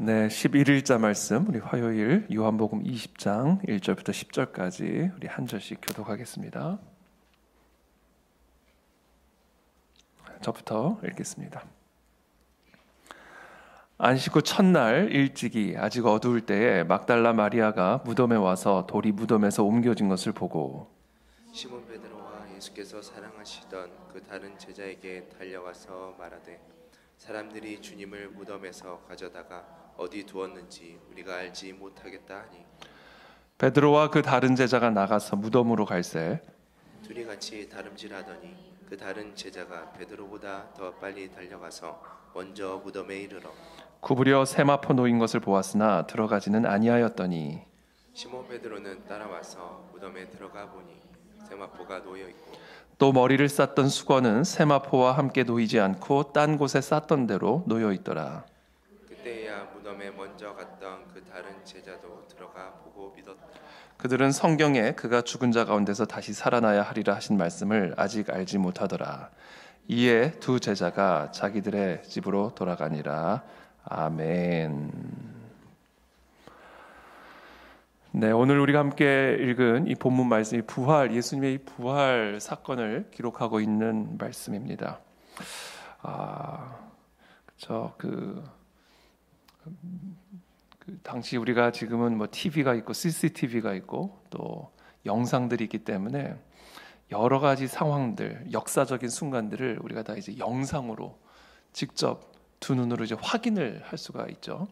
네, 11일자 말씀 우리 화요일 요한복음 20장 1절부터 10절까지 우리 한 절씩 교독하겠습니다. 저부터 읽겠습니다. 안식 후 첫날 일찍이 아직 어두울 때에 막달라 마리아가 무덤에 와서 돌이 무덤에서 옮겨진 것을 보고 시몬 베드로와 예수께서 사랑하시던 그 다른 제자에게 달려가서 말하되 사람들이 주님을 무덤에서 가져다가 어디 두었는지 우리가 알지 못하겠다 하니 베드로와 그 다른 제자가 나가서 무덤으로 갈새 둘이 같이 다름질하더니 그 다른 제자가 베드로보다 더 빨리 달려가서 먼저 무덤에 이르러 구부려 세마포 놓인 것을 보았으나 들어가지는 아니하였더니 시몬 베드로는 따라와서 무덤에 들어가 보니 세마포가 놓여 있고 또 머리를 쌌던 수건은 세마포와 함께 놓이지 않고 딴 곳에 쌌던 대로 놓여 있더라. 그때야 무덤에 먼저 갔던 그 다른 제자도 들어가 보고 믿었다. 그들은 성경에 그가 죽은 자 가운데서 다시 살아나야 하리라 하신 말씀을 아직 알지 못하더라. 이에 두 제자가 자기들의 집으로 돌아가니라. 아멘. 네, 오늘 우리가 함께 읽은 이 본문 말씀이 부활, 예수님의 이 부활 사건을 기록하고 있는 말씀입니다. 그렇죠. 그 당시 우리가 지금은 뭐 TV가 있고 CCTV가 있고 또 영상들이 있기 때문에 여러 가지 상황들, 역사적인 순간들을 우리가 다 이제 영상으로 직접 두 눈으로 이제 확인을 할 수가 있죠.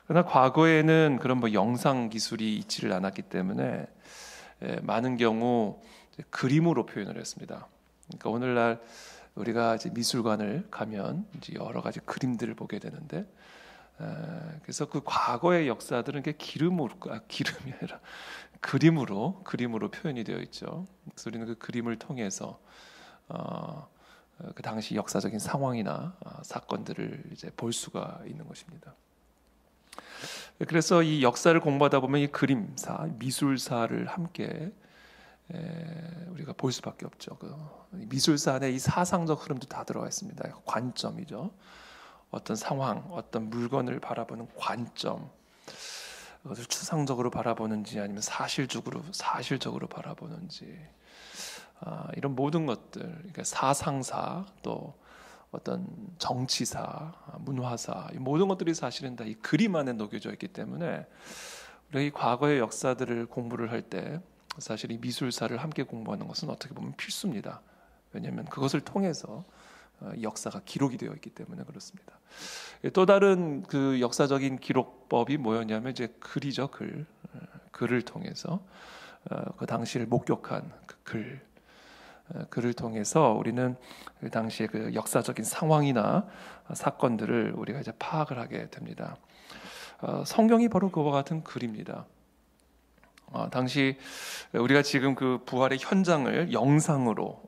그러나 과거에는 그런 뭐 영상 기술이 있지를 않았기 때문에 많은 경우 그림으로 표현을 했습니다. 그러니까 오늘날 우리가 이제 미술관을 가면 이제 여러 가지 그림들을 보게 되는데, 그래서 그 과거의 역사들은 기름이 아니라 그림으로 표현이 되어 있죠. 그래서 우리는 그 그림을 통해서 그 당시 역사적인 상황이나 사건들을 이제 볼 수가 있는 것입니다. 그래서 이 역사를 공부하다 보면 이 그림사, 미술사를 함께 우리가 볼 수밖에 없죠. 그 미술사 안에 이 사상적 흐름도 다 들어가 있습니다. 관점이죠. 어떤 상황, 어떤 물건을 바라보는 관점, 그것을 추상적으로 바라보는지 아니면 사실적으로 바라보는지, 이런 모든 것들, 그러니까 사상사 또 어떤 정치사, 문화사, 이 모든 것들이 사실은 다 이 그림 안에 녹여져 있기 때문에 우리가 이 과거의 역사들을 공부를 할 때 사실 이 미술사를 함께 공부하는 것은 어떻게 보면 필수입니다. 왜냐하면 그것을 통해서 역사가 기록이 되어 있기 때문에 그렇습니다. 또 다른 그 역사적인 기록법이 뭐였냐면 이제 글이죠, 글을 통해서 그 당시를 목격한 그 글을 통해서 우리는 그 당시의 그 역사적인 상황이나 사건들을 우리가 이제 파악을 하게 됩니다. 성경이 바로 그와 같은 글입니다. 당시 우리가 지금 그 부활의 현장을 영상으로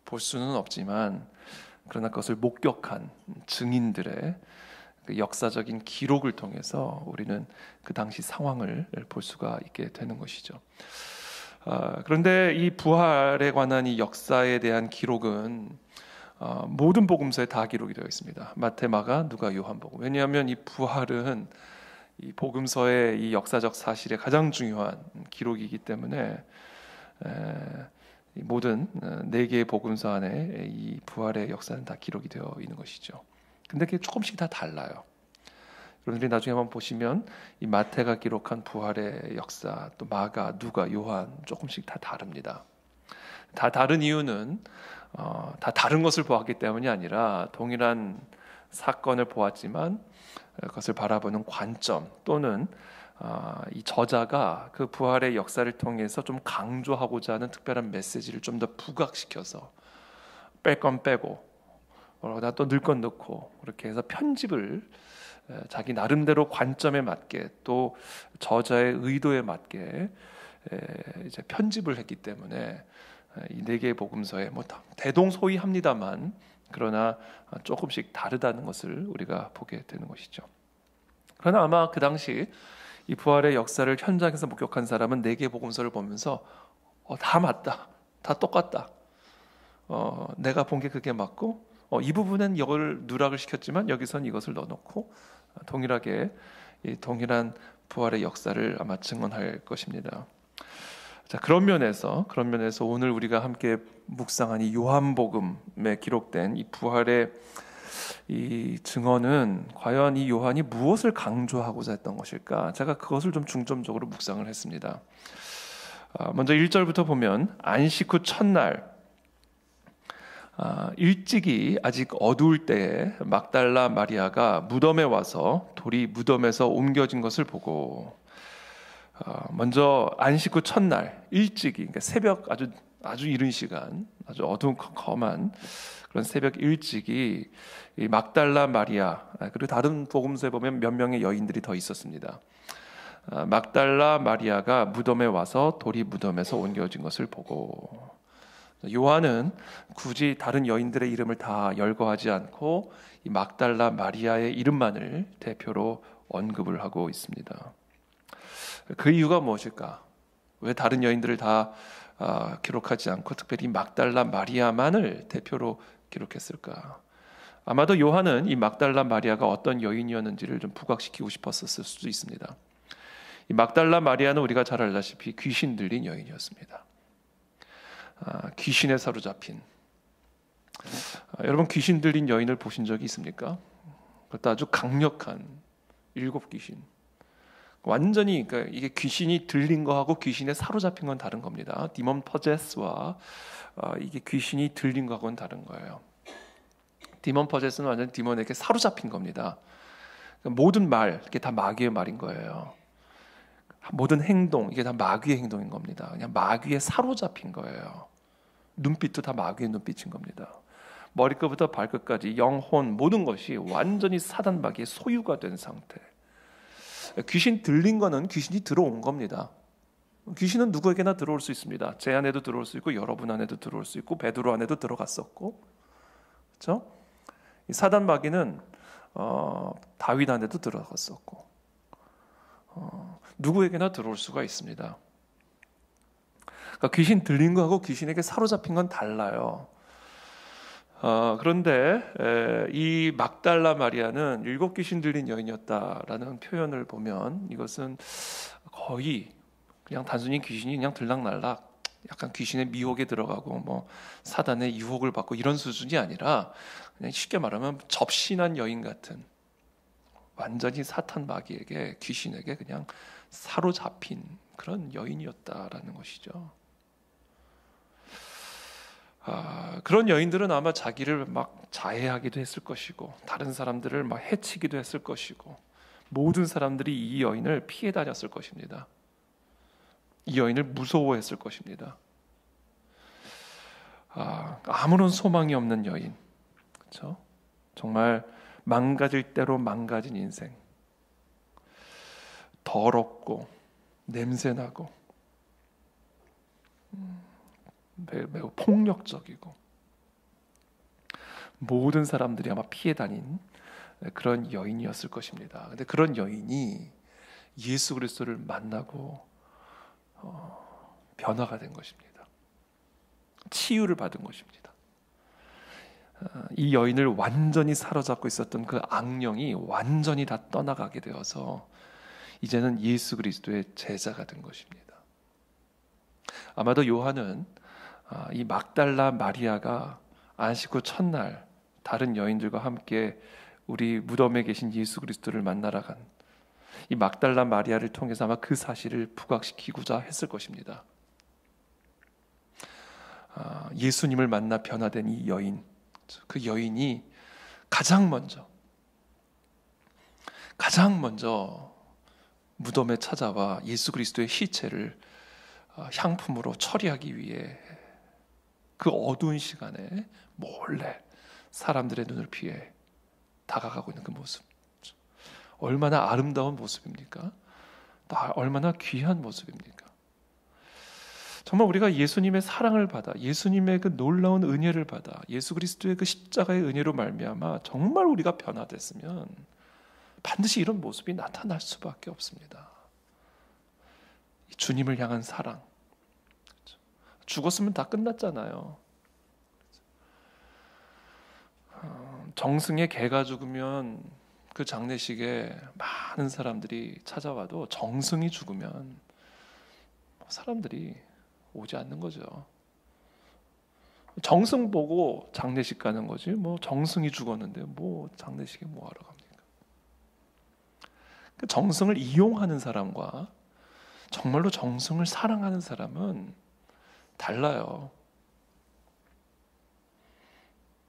볼 수는 없지만 그러나 그것을 목격한 증인들의 그 역사적인 기록을 통해서 우리는 그 당시 상황을 볼 수가 있게 되는 것이죠. 그런데 이 부활에 관한 이 역사에 대한 기록은 모든 복음서에 다 기록이 되어 있습니다. 마태, 마가, 누가, 요한복음. 왜냐하면 이 부활은 이 복음서의 이 역사적 사실의 가장 중요한 기록이기 때문에 모든 4개의 복음서 안에 이 부활의 역사는 다 기록이 되어 있는 것이죠. 근데 그게 조금씩 다 달라요. 여러분들이 나중에 한번 보시면 이 마태가 기록한 부활의 역사, 또 마가, 누가, 요한 조금씩 다 다릅니다. 다 다른 이유는 다 다른 것을 보았기 때문이 아니라 동일한 사건을 보았지만 그것을 바라보는 관점 또는 이 저자가 그 부활의 역사를 통해서 좀 강조하고자 하는 특별한 메시지를 좀 더 부각시켜서 뺄 건 빼고 또 넣을 건 넣고 그렇게 해서 편집을 자기 나름대로 관점에 맞게 또 저자의 의도에 맞게 이제 편집을 했기 때문에 이 4개의 복음서에 뭐 대동소이합니다만 그러나 조금씩 다르다는 것을 우리가 보게 되는 것이죠. 그러나 아마 그 당시 이 부활의 역사를 현장에서 목격한 사람은 4개의 복음서를 보면서 다 맞다, 다 똑같다. 내가 본 게 그게 맞고 이 부분은 이걸 누락을 시켰지만 여기선 이것을 넣어놓고 동일하게 이 동일한 부활의 역사를 아마 증언할 것입니다. 자, 그런 면에서 오늘 우리가 함께 묵상한 이 요한복음에 기록된 이 부활의 이 증언은 과연 이 요한이 무엇을 강조하고자 했던 것일까? 제가 그것을 좀 중점적으로 묵상을 했습니다. 먼저 1절부터 보면 안식 후 첫날 일찍이 아직 어두울 때에 막달라 마리아가 무덤에 와서 돌이 무덤에서 옮겨진 것을 보고 먼저 안식 후 첫날 일찍이 그러니까 새벽 아주 이른 시간 아주 어두운 컴컴한 그런 새벽 일찍이 이 막달라 마리아 그리고 다른 복음서에 보면 몇 명의 여인들이 더 있었습니다. 막달라 마리아가 무덤에 와서 돌이 무덤에서 옮겨진 것을 보고 요한은 굳이 다른 여인들의 이름을 다 열거하지 않고 이 막달라 마리아의 이름만을 대표로 언급을 하고 있습니다. 그 이유가 무엇일까? 왜 다른 여인들을 다 기록하지 않고 특별히 막달라 마리아만을 대표로 기록했을까? 아마도 요한은 이 막달라 마리아가 어떤 여인이었는지를 좀 부각시키고 싶었을 수도 있습니다. 이 막달라 마리아는 우리가 잘 알다시피 귀신 들린 여인이었습니다. 귀신에 사로잡힌 여러분 귀신 들린 여인을 보신 적이 있습니까? 그것도 아주 강력한 7 귀신 완전히 그러니까 이게 귀신이 들린 거하고 귀신에 사로잡힌 건 다른 겁니다. 디몬 퍼제스와 이게 귀신이 들린 거하고는 다른 거예요. 디몬 퍼제스는 완전 디몬에게 사로잡힌 겁니다. 그러니까 모든 말 이게 다 마귀의 말인 거예요. 모든 행동 이게 다 마귀의 행동인 겁니다. 그냥 마귀에 사로잡힌 거예요. 눈빛도 다 마귀의 눈빛인 겁니다. 머리끝부터 발끝까지 영혼 모든 것이 완전히 사단 마귀의 소유가 된 상태. 귀신 들린 거는 귀신이 들어온 겁니다. 귀신은 누구에게나 들어올 수 있습니다. 제 안에도 들어올 수 있고 여러분 안에도 들어올 수 있고 베드로 안에도 들어갔었고, 그렇죠? 이 사단 마귀는 다윗 안에도 들어갔었고, 누구에게나 들어올 수가 있습니다. 그러니까 귀신 들린 거하고 귀신에게 사로잡힌 건 달라요. 그런데 이 막달라 마리아는 7 귀신 들린 여인이었다라는 표현을 보면 이것은 거의 그냥 단순히 귀신이 그냥 들락날락 약간 귀신의 미혹에 들어가고 뭐 사단의 유혹을 받고 이런 수준이 아니라 그냥 쉽게 말하면 접신한 여인 같은 완전히 사탄 마귀에게 귀신에게 그냥 사로잡힌 그런 여인이었다라는 것이죠. 그런 여인들은 아마 자기를 막 자해하기도 했을 것이고 다른 사람들을 막 해치기도 했을 것이고 모든 사람들이 이 여인을 피해 다녔을 것입니다. 이 여인을 무서워했을 것입니다. 아무런 소망이 없는 여인, 그렇죠? 정말 망가질 대로 망가진 인생, 더럽고 냄새나고 매우 폭력적이고 모든 사람들이 아마 피해 다닌 그런 여인이었을 것입니다. 그런데 그런 여인이 예수 그리스도를 만나고 변화가 된 것입니다. 치유를 받은 것입니다. 이 여인을 완전히 사로잡고 있었던 그 악령이 완전히 다 떠나가게 되어서 이제는 예수 그리스도의 제자가 된 것입니다. 아마도 요한은 이 막달라 마리아가 안식 후 첫날 다른 여인들과 함께 우리 무덤에 계신 예수 그리스도를 만나러 간 이 막달라 마리아를 통해서 아마 그 사실을 부각시키고자 했을 것입니다. 예수님을 만나 변화된 이 여인, 그 여인이 가장 먼저 무덤에 찾아와 예수 그리스도의 시체를 향품으로 처리하기 위해 그 어두운 시간에 몰래 사람들의 눈을 피해 다가가고 있는 그 모습, 얼마나 아름다운 모습입니까? 얼마나 귀한 모습입니까? 정말 우리가 예수님의 사랑을 받아 예수님의 그 놀라운 은혜를 받아 예수 그리스도의 그 십자가의 은혜로 말미암아 정말 우리가 변화됐으면 반드시 이런 모습이 나타날 수밖에 없습니다. 주님을 향한 사랑, 죽었으면 다 끝났잖아요. 정승의 개가 죽으면 그 장례식에 많은 사람들이 찾아와도 정승이 죽으면 사람들이 오지 않는 거죠. 정승 보고 장례식 가는 거지. 뭐 정승이 죽었는데 뭐 장례식에 뭐 하러 갑니까? 정승을 이용하는 사람과 정말로 정승을 사랑하는 사람은 달라요.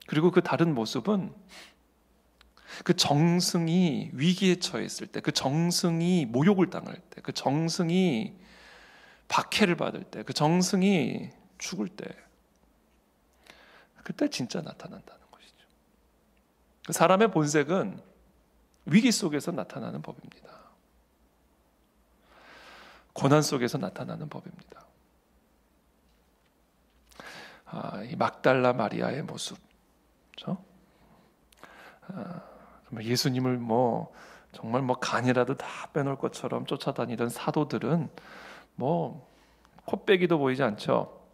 그리고 그 다른 모습은 그 정승이 위기에 처했을 때, 그 정승이 모욕을 당할 때, 그 정승이 박해를 받을 때, 그 정승이 죽을 때, 그때 진짜 나타난다는 것이죠. 사람의 본색은 위기 속에서 나타나는 법입니다. 고난 속에서 나타나는 법입니다. 이 막달라 마리아의 모습, 그렇죠? 예수님을 정말 간이라도 다 빼놓을 것처럼 쫓아다니던 사도들은 코빼기도 보이지 않죠.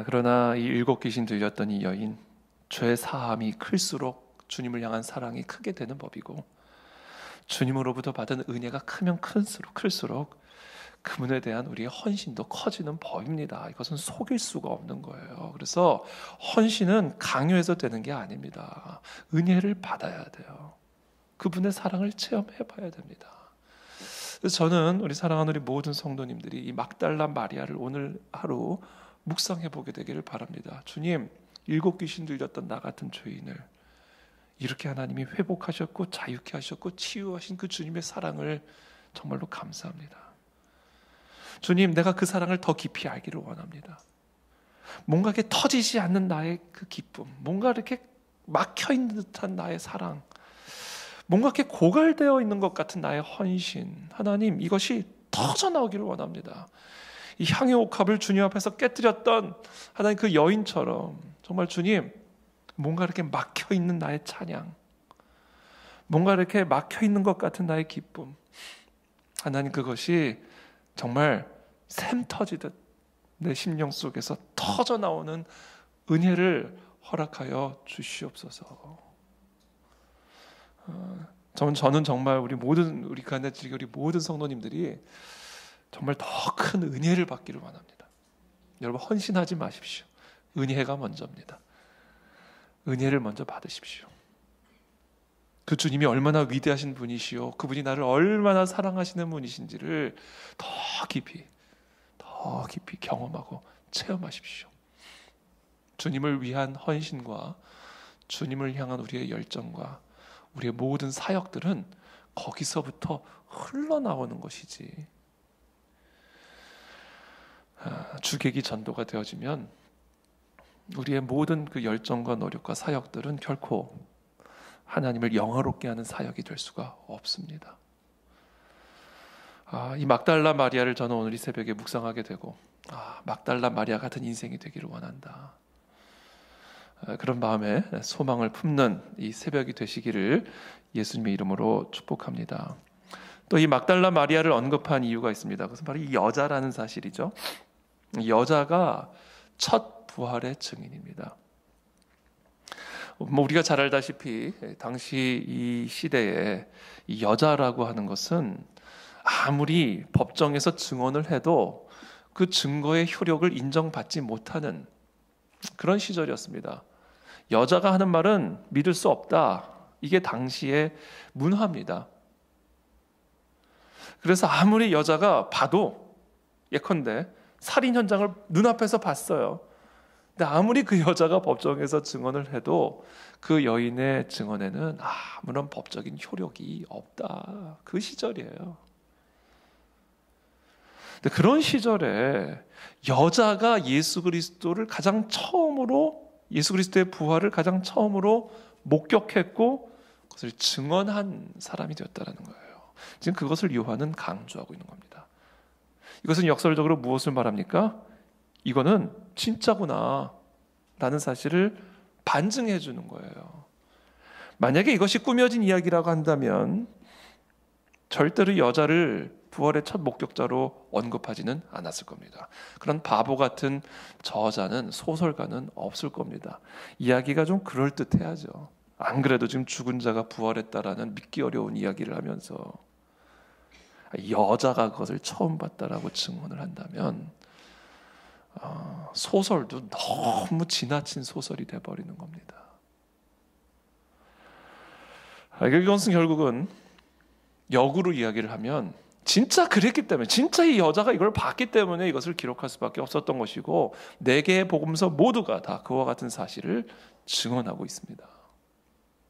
그러나 이 7 귀신 들렸던 이 여인, 죄 사함이 클수록 주님을 향한 사랑이 크게 되는 법이고, 주님으로부터 받은 은혜가 크면 클수록 그분에 대한 우리의 헌신도 커지는 법입니다. 이것은 속일 수가 없는 거예요. 그래서 헌신은 강요해서 되는 게 아닙니다. 은혜를 받아야 돼요. 그분의 사랑을 체험해 봐야 됩니다. 그래서 저는 우리 사랑하는 우리 모든 성도님들이 이 막달라 마리아를 오늘 하루 묵상해 보게 되기를 바랍니다. 주님, 7 귀신 들렸던 나 같은 죄인을 이렇게 하나님이 회복하셨고 자유케 하셨고 치유하신 그 주님의 사랑을 정말로 감사합니다. 주님, 내가 그 사랑을 더 깊이 알기를 원합니다. 뭔가 이렇게 터지지 않는 나의 그 기쁨, 뭔가 이렇게 막혀있는 듯한 나의 사랑, 뭔가 이렇게 고갈되어 있는 것 같은 나의 헌신, 하나님, 이것이 터져나오기를 원합니다. 이 향의 옥합을 주님 앞에서 깨뜨렸던 하나님 그 여인처럼 정말 주님, 뭔가 이렇게 막혀있는 나의 찬양, 뭔가 이렇게 막혀있는 것 같은 나의 기쁨, 하나님, 그것이 정말 샘 터지듯 내 심령 속에서 터져나오는 은혜를 허락하여 주시옵소서. 저는 정말 우리 가네지기 우리 모든 성도님들이 정말 더 큰 은혜를 받기를 원합니다. 여러분, 헌신하지 마십시오. 은혜가 먼저입니다. 은혜를 먼저 받으십시오. 그 주님이 얼마나 위대하신 분이시오, 그분이 나를 얼마나 사랑하시는 분이신지를 더 깊이 경험하고 체험하십시오. 주님을 위한 헌신과 주님을 향한 우리의 열정과 우리의 모든 사역들은 거기서부터 흘러나오는 것이지, 주객이 전도가 되어지면 우리의 모든 그 열정과 노력과 사역들은 결코 하나님을 영화롭게 하는 사역이 될 수가 없습니다. 이 막달라 마리아를 저는 오늘 이 새벽에 묵상하게 되고, 막달라 마리아 같은 인생이 되기를 원한다. 그런 마음에 소망을 품는 이 새벽이 되시기를 예수님의 이름으로 축복합니다. 또 이 막달라 마리아를 언급한 이유가 있습니다. 그것은 바로 이 여자라는 사실이죠. 이 여자가 첫 부활의 증인입니다. 우리가 잘 알다시피 당시 이 시대에 이 여자라고 하는 것은 아무리 법정에서 증언을 해도 그 증거의 효력을 인정받지 못하는 그런 시절이었습니다. 여자가 하는 말은 믿을 수 없다. 이게 당시의 문화입니다. 그래서 아무리 여자가 봐도, 예컨대 살인 현장을 눈앞에서 봤어요. 근데 아무리 그 여자가 법정에서 증언을 해도 그 여인의 증언에는 아무런 법적인 효력이 없다. 그 시절이에요. 근데 그런 시절에 여자가 예수 그리스도의 부활을 가장 처음으로 목격했고 그것을 증언한 사람이 되었다는 거예요. 지금 그것을 요한은 강조하고 있는 겁니다. 이것은 역설적으로 무엇을 말합니까? 이거는 진짜구나 라는 사실을 반증해 주는 거예요. 만약에 이것이 꾸며진 이야기라고 한다면 절대로 여자를 부활의 첫 목격자로 언급하지는 않았을 겁니다. 그런 바보 같은 저자는, 소설가는 없을 겁니다. 이야기가 좀 그럴듯해야죠. 안 그래도 지금 죽은 자가 부활했다라는 믿기 어려운 이야기를 하면서 여자가 그것을 처음 봤다라고 증언을 한다면 소설도 너무 지나친 소설이 돼버리는 겁니다. 이것은 결국은 역으로 이야기를 하면 진짜 그랬기 때문에, 진짜 이 여자가 이걸 봤기 때문에 이것을 기록할 수밖에 없었던 것이고, 네 개의 복음서 모두가 다 그와 같은 사실을 증언하고 있습니다.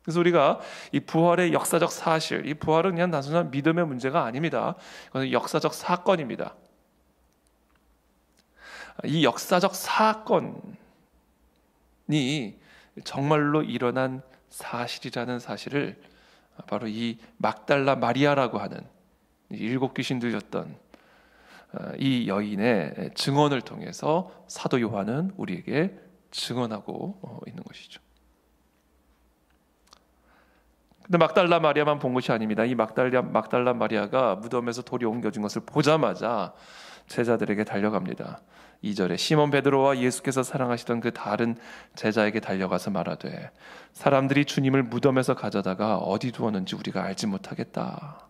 그래서 우리가 이 부활의 역사적 사실, 이 부활은 그냥 단순한 믿음의 문제가 아닙니다. 이것은 역사적 사건입니다. 이 역사적 사건이 정말로 일어난 사실이라는 사실을 바로 이 막달라 마리아라고 하는 일곱 귀신 들렸던 이 여인의 증언을 통해서 사도 요한은 우리에게 증언하고 있는 것이죠. 근데 막달라 마리아만 본 것이 아닙니다. 이 막달라 마리아가 무덤에서 돌이 옮겨진 것을 보자마자 제자들에게 달려갑니다. 2절에 시몬 베드로와 예수께서 사랑하시던 그 다른 제자에게 달려가서 말하되 사람들이 주님을 무덤에서 가져다가 어디 두었는지 우리가 알지 못하겠다.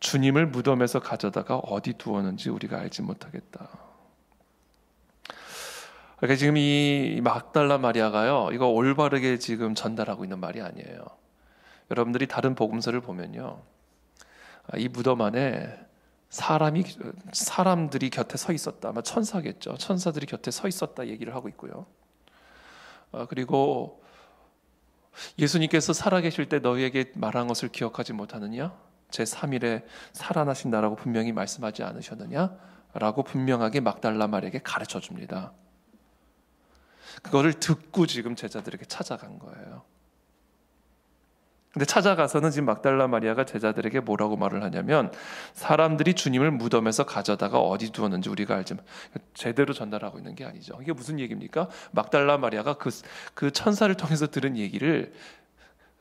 주님을 무덤에서 가져다가 어디 두었는지 우리가 알지 못하겠다. 그러니까 지금 이 막달라 마리아가요, 이거 올바르게 지금 전달하고 있는 말이 아니에요. 여러분들이 다른 복음서를 보면요, 이 무덤 안에 사람들이 곁에 서 있었다. 아마 천사겠죠. 천사들이 곁에 서 있었다 얘기를 하고 있고요. 그리고 예수님께서 살아계실 때 너희에게 말한 것을 기억하지 못하느냐? 제3일에 살아나신다라고 분명히 말씀하지 않으셨느냐? 라고 분명하게 막달라 마리아에게 가르쳐 줍니다. 그거를 듣고 지금 제자들에게 찾아간 거예요. 근데 찾아가서는 지금 막달라 마리아가 제자들에게 뭐라고 말을 하냐면 사람들이 주님을 무덤에서 가져다가 어디 두었는지 우리가 알지, 제대로 전달하고 있는 게 아니죠. 이게 무슨 얘기입니까? 막달라 마리아가 그 천사를 통해서 들은 얘기를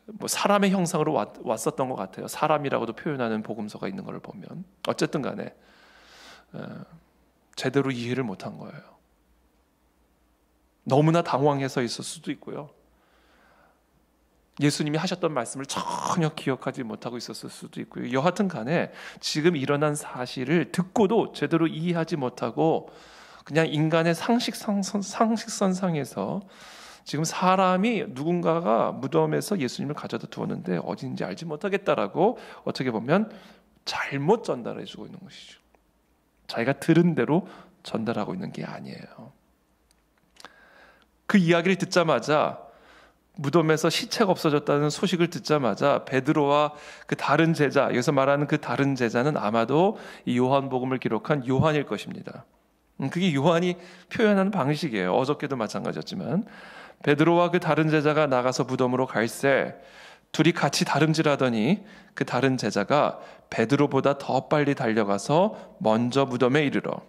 뭐 사람의 형상으로 왔었던 것 같아요. 사람이라고도 표현하는 복음서가 있는 걸 보면 어쨌든 간에 제대로 이해를 못한 거예요. 너무나 당황해서 있을 수도 있고요. 예수님이 하셨던 말씀을 전혀 기억하지 못하고 있었을 수도 있고요. 여하튼 간에 지금 일어난 사실을 듣고도 제대로 이해하지 못하고 그냥 인간의 상식선상에서 지금 사람이 누군가가 무덤에서 예수님을 가져다 두었는데 어딘지 알지 못하겠다라고 어떻게 보면 잘못 전달해 주고 있는 것이죠. 자기가 들은 대로 전달하고 있는 게 아니에요. 그 이야기를 듣자마자, 무덤에서 시체가 없어졌다는 소식을 듣자마자 베드로와 그 다른 제자, 여기서 말하는 그 다른 제자는 아마도 이 요한복음을 기록한 요한일 것입니다. 그게 요한이 표현하는 방식이에요. 어저께도 마찬가지였지만 베드로와 그 다른 제자가 나가서 무덤으로 갈새 둘이 같이 다름질하더니 그 다른 제자가 베드로보다 더 빨리 달려가서 먼저 무덤에 이르러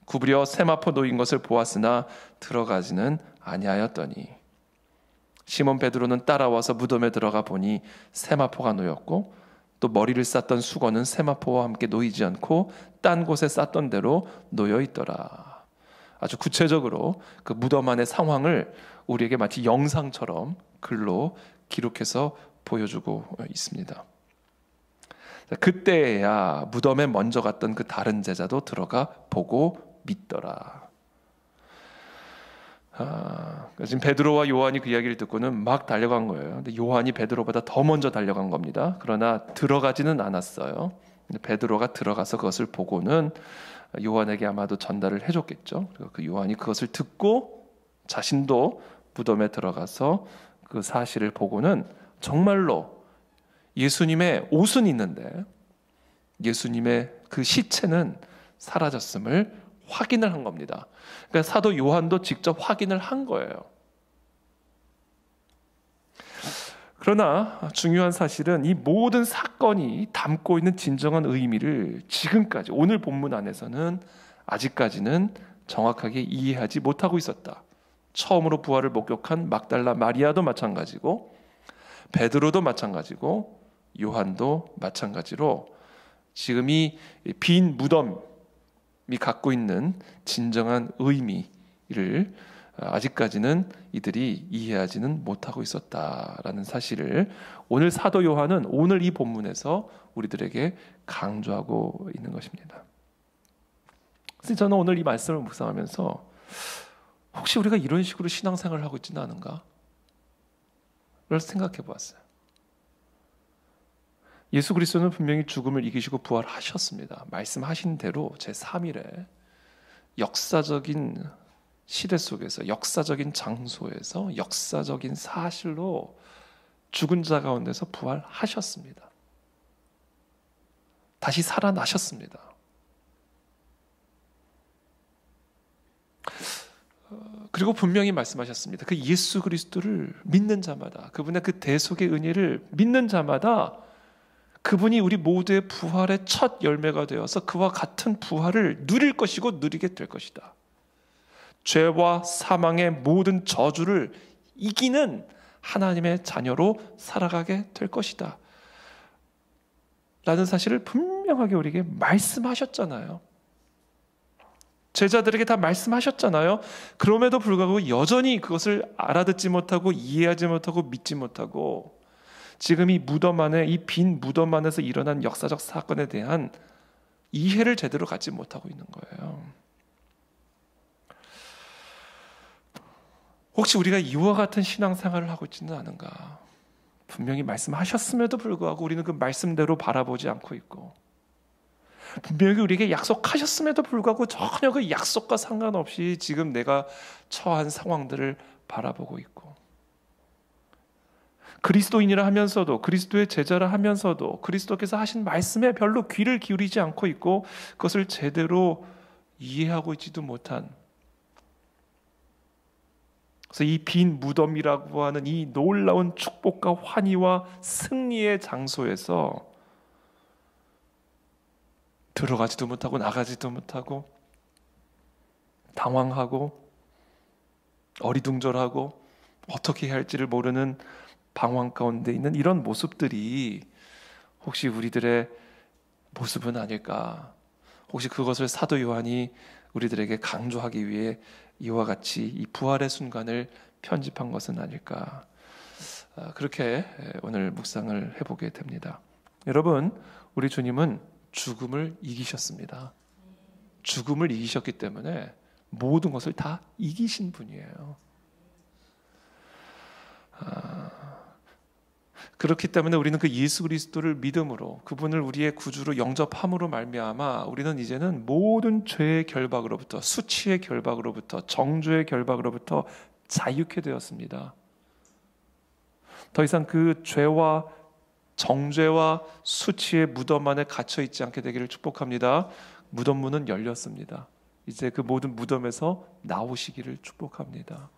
구부려 세마포 놓인 것을 보았으나 들어가지는 아니하였더니 시몬 베드로는 따라와서 무덤에 들어가 보니 세마포가 놓였고 또 머리를 쌌던 수건은 세마포와 함께 놓이지 않고 딴 곳에 쌌던 대로 놓여 있더라. 아주 구체적으로 그 무덤 안의 상황을 우리에게 마치 영상처럼 글로 기록해서 보여주고 있습니다. 그때야 무덤에 먼저 갔던 그 다른 제자도 들어가 보고 믿더라. 지금 베드로와 요한이 그 이야기를 듣고는 막 달려간 거예요. 근데 요한이 베드로보다 더 먼저 달려간 겁니다. 그러나 들어가지는 않았어요. 근데 베드로가 들어가서 그것을 보고는 요한에게 아마도 전달을 해줬겠죠. 그리고 그 요한이 그것을 듣고 자신도 무덤에 들어가서 그 사실을 보고는 정말로 예수님의 옷은 있는데 예수님의 그 시체는 사라졌음을 확인을 한 겁니다. 그러니까 사도 요한도 직접 확인을 한 거예요. 그러나 중요한 사실은 이 모든 사건이 담고 있는 진정한 의미를 지금까지 오늘 본문 안에서는 아직까지는 정확하게 이해하지 못하고 있었다. 처음으로 부활을 목격한 막달라 마리아도 마찬가지고 베드로도 마찬가지고 요한도 마찬가지로 지금 이 빈 무덤이 갖고 있는 진정한 의미를 아직까지는 이들이 이해하지는 못하고 있었다라는 사실을 오늘 사도 요한은 오늘 이 본문에서 우리들에게 강조하고 있는 것입니다. 그래서 저는 오늘 이 말씀을 묵상하면서 혹시 우리가 이런 식으로 신앙생활을 하고 있지는 않은가? 를 생각해 보았어요. 예수 그리스도는 분명히 죽음을 이기시고 부활하셨습니다. 말씀하신 대로 제3일에 역사적인 시대 속에서 역사적인 장소에서 역사적인 사실로 죽은 자 가운데서 부활하셨습니다. 다시 살아나셨습니다. 그리고 분명히 말씀하셨습니다. 그 예수 그리스도를 믿는 자마다, 그분의 그 대속의 은혜를 믿는 자마다 그분이 우리 모두의 부활의 첫 열매가 되어서 그와 같은 부활을 누릴 것이고 누리게 될 것이다. 죄와 사망의 모든 저주를 이기는 하나님의 자녀로 살아가게 될 것이다 라는 사실을 분명하게 우리에게 말씀하셨잖아요. 제자들에게 다 말씀하셨잖아요. 그럼에도 불구하고 여전히 그것을 알아듣지 못하고 이해하지 못하고 믿지 못하고 지금 이 무덤 안에, 이 빈 무덤 안에서 일어난 역사적 사건에 대한 이해를 제대로 갖지 못하고 있는 거예요. 혹시 우리가 이와 같은 신앙생활을 하고 있지는 않은가? 분명히 말씀하셨음에도 불구하고 우리는 그 말씀대로 바라보지 않고 있고, 분명히 우리에게 약속하셨음에도 불구하고 전혀 그 약속과 상관없이 지금 내가 처한 상황들을 바라보고 있고, 그리스도인이라 하면서도, 그리스도의 제자라 하면서도 그리스도께서 하신 말씀에 별로 귀를 기울이지 않고 있고 그것을 제대로 이해하고 있지도 못한, 그래서 이 빈 무덤이라고 하는 이 놀라운 축복과 환희와 승리의 장소에서 들어가지도 못하고 나가지도 못하고 당황하고 어리둥절하고 어떻게 해야 할지를 모르는 방황 가운데 있는 이런 모습들이 혹시 우리들의 모습은 아닐까? 혹시 그것을 사도 요한이 우리들에게 강조하기 위해 이와 같이 이 부활의 순간을 편집한 것은 아닐까? 그렇게 오늘 묵상을 해보게 됩니다. 여러분, 우리 주님은 죽음을 이기셨습니다. 죽음을 이기셨기 때문에 모든 것을 다 이기신 분이에요. 그렇기 때문에 우리는 그 예수 그리스도를 믿음으로, 그분을 우리의 구주로 영접함으로 말미암아 우리는 이제는 모든 죄의 결박으로부터, 수치의 결박으로부터, 정죄의 결박으로부터 자유케 되었습니다. 더 이상 그 죄와 정죄와 수치의 무덤 안에 갇혀 있지 않게 되기를 축복합니다. 무덤 문은 열렸습니다. 이제 그 모든 무덤에서 나오시기를 축복합니다.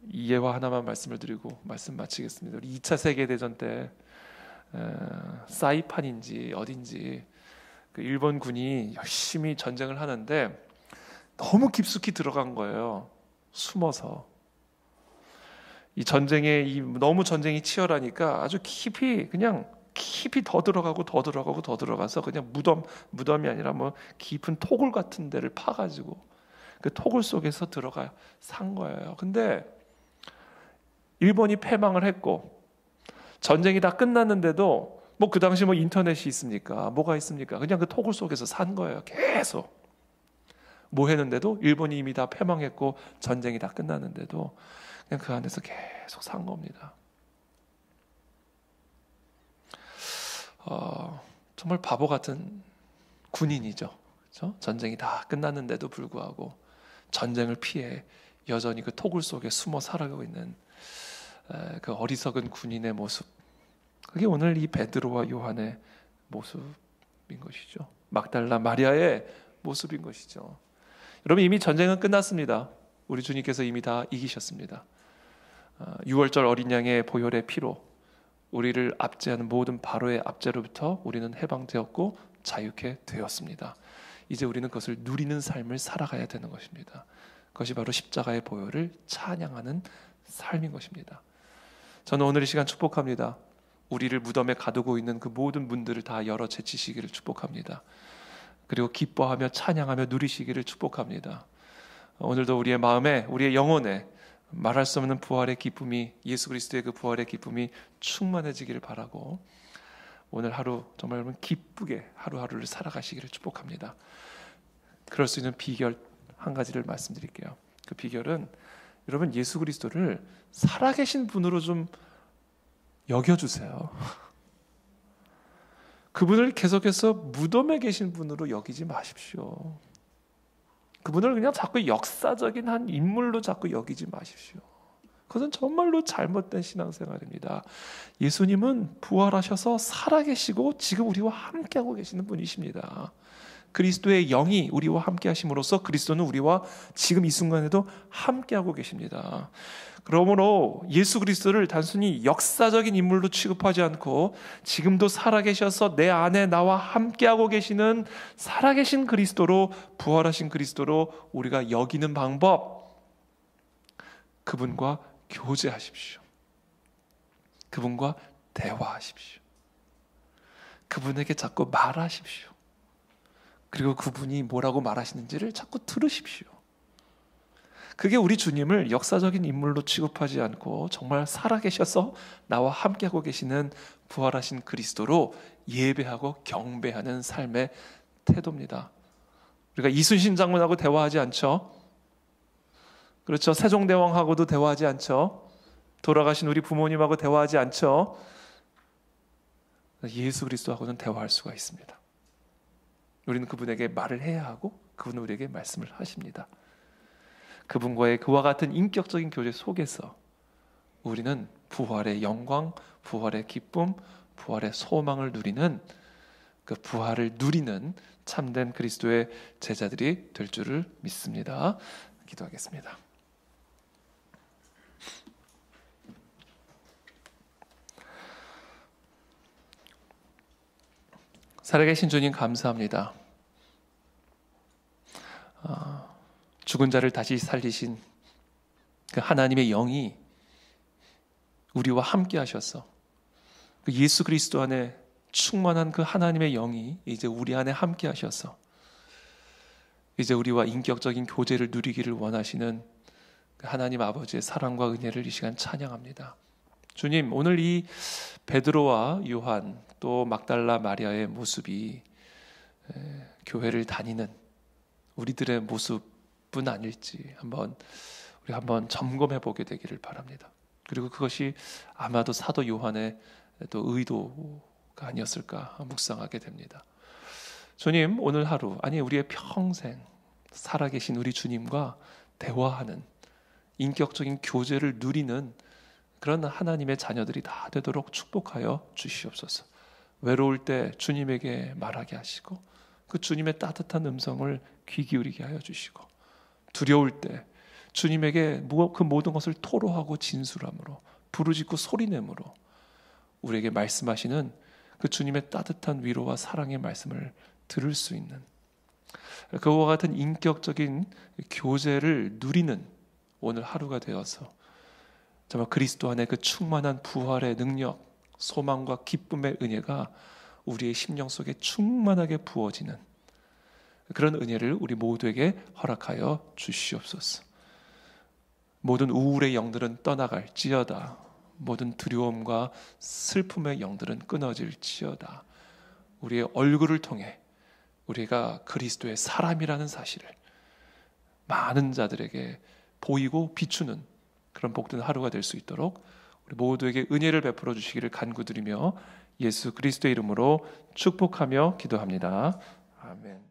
이 예화 하나만 말씀을 드리고 말씀 마치겠습니다. 우리 2차 세계대전 때 사이판인지 어딘지 그 일본군이 열심히 전쟁을 하는데 너무 깊숙이 들어간 거예요. 숨어서. 이 전쟁에 너무 전쟁이 치열하니까 아주 깊이, 그냥 깊이 더 들어가고 더 들어가고 더 들어가서 그냥 무덤이 아니라 뭐 깊은 토굴 같은 데를 파가지고 그 토굴 속에서 들어가 산 거예요. 근데 일본이 패망을 했고 전쟁이 다 끝났는데도 뭐 그 당시 뭐 인터넷이 있습니까? 뭐가 있습니까? 그냥 그 토굴 속에서 산 거예요. 계속. 뭐 했는데도 일본이 이미 다 패망했고 전쟁이 다 끝났는데도 그냥 그 안에서 계속 산 겁니다. 정말 바보 같은 군인이죠. 그렇죠? 전쟁이 다 끝났는데도 불구하고 전쟁을 피해 여전히 그 토굴 속에 숨어 살아가고 있는 그 어리석은 군인의 모습, 그게 오늘 이 베드로와 요한의 모습인 것이죠. 막달라 마리아의 모습인 것이죠. 여러분, 이미 전쟁은 끝났습니다. 우리 주님께서 이미 다 이기셨습니다. 6월절 어린 양의 보혈의 피로 우리를 압제하는 모든 바로의 압제로부터 우리는 해방되었고 자유케 되었습니다. 이제 우리는 그것을 누리는 삶을 살아가야 되는 것입니다. 그것이 바로 십자가의 보혈을 찬양하는 삶인 것입니다. 저는 오늘 이 시간 축복합니다. 우리를 무덤에 가두고 있는 그 모든 문들을 다 열어 제치시기를 축복합니다. 그리고 기뻐하며 찬양하며 누리시기를 축복합니다. 오늘도 우리의 마음에, 우리의 영혼에 말할 수 없는 부활의 기쁨이, 예수 그리스도의 그 부활의 기쁨이 충만해지기를 바라고, 오늘 하루 정말 여러분 기쁘게 하루하루를 살아가시기를 축복합니다. 그럴 수 있는 비결 한 가지를 말씀드릴게요. 그 비결은 여러분 예수 그리스도를 살아계신 분으로 좀 여겨주세요. 그분을 계속해서 무덤에 계신 분으로 여기지 마십시오. 그분을 그냥 자꾸 역사적인 한 인물로 자꾸 여기지 마십시오. 그것은 정말로 잘못된 신앙생활입니다. 예수님은 부활하셔서 살아계시고 지금 우리와 함께하고 계시는 분이십니다. 그리스도의 영이 우리와 함께 하심으로써 그리스도는 우리와 지금 이 순간에도 함께하고 계십니다. 그러므로 예수 그리스도를 단순히 역사적인 인물로 취급하지 않고 지금도 살아계셔서 내 안에 나와 함께하고 계시는 살아계신 그리스도로, 부활하신 그리스도로 우리가 여기는 방법, 그분과 교제하십시오. 그분과 대화하십시오. 그분에게 자꾸 말하십시오. 그리고 그분이 뭐라고 말하시는지를 자꾸 들으십시오. 그게 우리 주님을 역사적인 인물로 취급하지 않고 정말 살아계셔서 나와 함께하고 계시는 부활하신 그리스도로 예배하고 경배하는 삶의 태도입니다. 우리가 이순신 장군하고 대화하지 않죠. 그렇죠. 세종대왕하고도 대화하지 않죠. 돌아가신 우리 부모님하고 대화하지 않죠. 예수 그리스도하고는 대화할 수가 있습니다. 우리는 그분에게 말을 해야 하고 그분은 우리에게 말씀을 하십니다. 그분과의 그와 같은 인격적인 교제 속에서 우리는 부활의 영광, 부활의 기쁨, 부활의 소망을 누리는, 그 부활을 누리는 참된 그리스도의 제자들이 될 줄을 믿습니다. 기도하겠습니다. 살아계신 주님 감사합니다. 죽은 자를 다시 살리신 그 하나님의 영이 우리와 함께 하셔서 그 예수 그리스도 안에 충만한 그 하나님의 영이 이제 우리 안에 함께 하셔서 이제 우리와 인격적인 교제를 누리기를 원하시는 그 하나님 아버지의 사랑과 은혜를 이 시간 찬양합니다. 주님, 오늘 이 베드로와 요한 또 막달라 마리아의 모습이 교회를 다니는 우리들의 모습은 아닐지 우리 한번 점검해 보게 되기를 바랍니다. 그리고 그것이 아마도 사도 요한의 또 의도가 아니었을까 묵상하게 됩니다. 주님, 오늘 하루, 아니 우리의 평생 살아계신 우리 주님과 대화하는 인격적인 교제를 누리는 그런 하나님의 자녀들이 다 되도록 축복하여 주시옵소서. 외로울 때 주님에게 말하게 하시고 그 주님의 따뜻한 음성을 귀 기울이게 하여 주시고, 두려울 때 주님에게 그 모든 것을 토로하고 진술함으로 부르짖고 소리내므로 우리에게 말씀하시는 그 주님의 따뜻한 위로와 사랑의 말씀을 들을 수 있는 그와 같은 인격적인 교제를 누리는 오늘 하루가 되어서 정말 그리스도 안에 그 충만한 부활의 능력, 소망과 기쁨의 은혜가 우리의 심령 속에 충만하게 부어지는 그런 은혜를 우리 모두에게 허락하여 주시옵소서. 모든 우울의 영들은 떠나갈지어다. 모든 두려움과 슬픔의 영들은 끊어질지어다. 우리의 얼굴을 통해 우리가 그리스도의 사람이라는 사실을 많은 자들에게 보이고 비추는 그런 복된 하루가 될 수 있도록 우리 모두에게 은혜를 베풀어 주시기를 간구드리며 예수 그리스도의 이름으로 축복하며 기도합니다. 아멘.